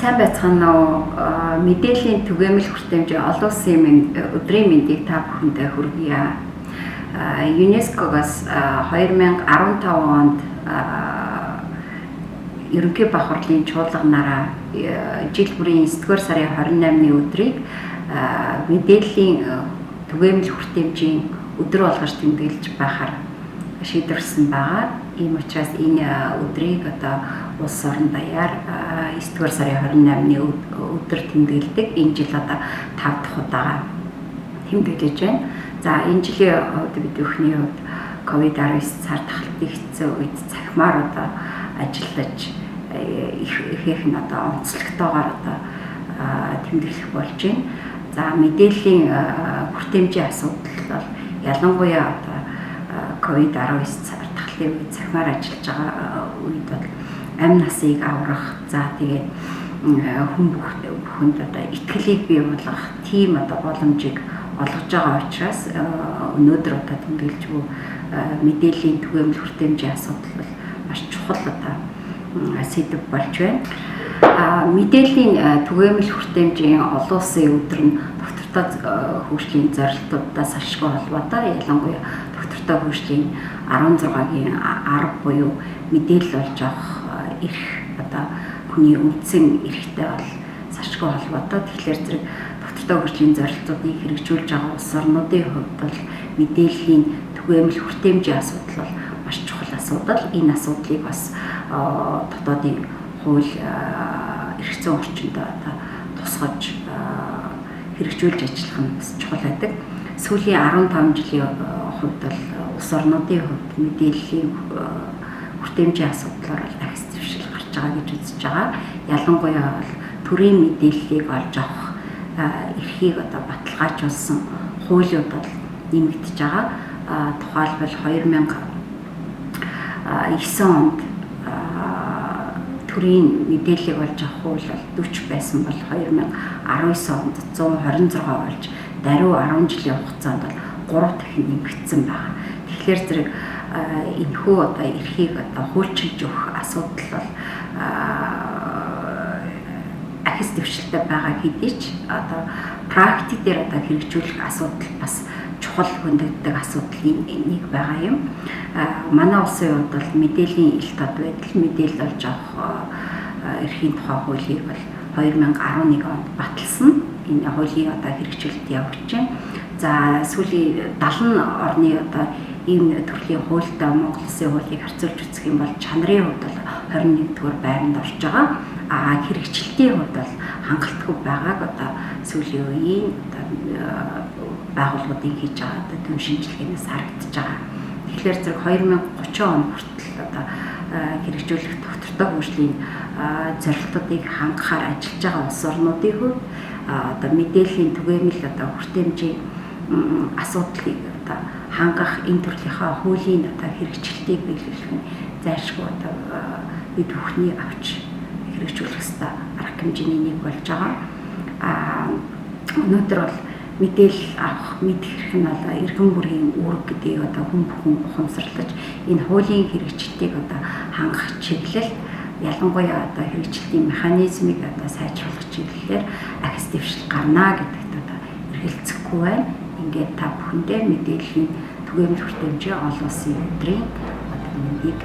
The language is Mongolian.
Сайн байцгаана уу? Мэдээллийн түгээмэл хүртээмжийн олон улсын өдрийн мэндийг та бүхэндээ хүргье. ЮНЕСКО-гоос 2015 онд ерөнхий бахарлын чуулганаараа жил бүрийн 9-р сарын 28-ны өдрийг мэдээллийн түгээмэл хүртээмжийн өдөр болгож тэмдэглэж байхаар шийдвэрлсэн байгаа. Ийм учраас энэ өдрийг улс орон даяар 9-р сарын 28-ны өдөр тэмдэглэдэг. Энэ жил 5 дахь удаа тэмдэглэж байна. За энэ жилийн хувьд бид бүхний хувьд COVID-19 цар тахалтын хэцүү үед цахимаар ажиллаж ихэнх нь онцлогтойгоор тэмдэглэх болж байна. За мэдээллийн хүртээмжийн асуудал бол ялангуяа COVID-19 цар тахлын үед цахимаар ажиллаж байгаа үед бол амь насыг аврах, за тэгээд хүн бүхэнд итгэлийг бий болгох тийм боломжийг олгож байгаа учраас өнөөдөр тэмдэглэж буй мэдээллийн түгээмэл хүртээмжийн асуудал бол маш чухал сэдв болж байна. Мэдээллийн түгээмэл хүртээмжийн олон улсын өдөр нь доктортой хөгжлийн зорилтуудаас ашиггүй холбоотой, ялангуяа доктортой хөгжлийн 16-гийн 10 буюу мэдээлэл олж авах эрх хүний үндсэн эрхтэй бол ашиггүй холбоотой. Тэгэхээр зэрэг доктортой хөгжлийн зорилтуудыг хэрэгжүүлж байгаа улс орнуудын хувьд бол мэдээллийн түгээмэл хүртээмжийн асуудал бол маш чухал асуудал. Энэ асуудлыг бас дотоодын хууль эрх зүйн орчинд тусгаж хэрэгжүүлж ажиллах нь бас чухал байдаг. Сүүлийн 15 жилийн хувьд бол улс орнуудын хувьд мэдээллийн хүртээмжийн асуудлаар дахис дэвшил гарч байгаа гэж үзэж байгаа. Ялангуяа бол төрийн мэдээллийг олж авах эрхийг баталгаажуулсан хуулиуд бол нэмэгдэж байгаа. Тухайлбал 2009 онд төрийн мэдээллийг олж авах хууль бол 40 байсан бол 2019 онд 126 болж даруй 10 жилийн хугацаанд бол 3 дахин нэмэгдсэн байна. Тэгэхээр зэрэг энэхүү эрхийг хуульчилж өгөх асуудал бол ахис дэвшилтэй байгаа хэдий ч практик дээр хэрэгжүүлэх асуудал бас чухал хөндөгддөг асуудлын нэг байгаа юм. Манай улсын хувьд бол мэдээллийн ил тод байдал, мэдээлэл олж авах эрхийн тухай хуулийг бол 2011 онд баталсан. Энэ хуулийг хэрэгжүүлэлт явуулж байна. За сүүлийн 70 орны ийм төрлийн хуультай Монгол Улсын хуулийг харьцуулж үзэх юм бол чанарын хувьд бол 21-р байранд орж байгаа. Хэрэгжилтийн хувьд бол хангалтгүй байгааг сүүлийн үеийн байгууллагуудын хийж байгаа төв шинжилгээнээс харагдаж байгаа. Тэгэхээр зэрэг 2030 он хүртэл хэрэгжүүлэх доктортой хөгжлийн зорилтуудыг хангахаар ажиллаж байгаа улс орнуудын хувьд мэдээллийн түгээмэл хүртээмжийн асуудлыг хангах энэ төрлийнхаа хуулийн хэрэгжилтийг биелүүлэх нь зайлшгүй бид бүхний авч хэрэгжүүлэх ёстой арга хэмжээний нэг болж байгаа. Өнөөдөр бол мэдээлэл авах мэдэх хэрэг нь иргэн бүрийн үүрэг гэдгийг хүн бүхэн ухамсарлаж энэ хуулийн хэрэгжилтийг хангах чиглэл, ялангуяа хэрэгжилтийн механизмыг сайжруулах чиглэлээр ахис дэвшил гарна гэдэгт эргэлзэхгүй байна. Ингээд та бүхэндээ мэдээллийн түгээмэл хүртээмжийн олон улсын өдрийн мэндийг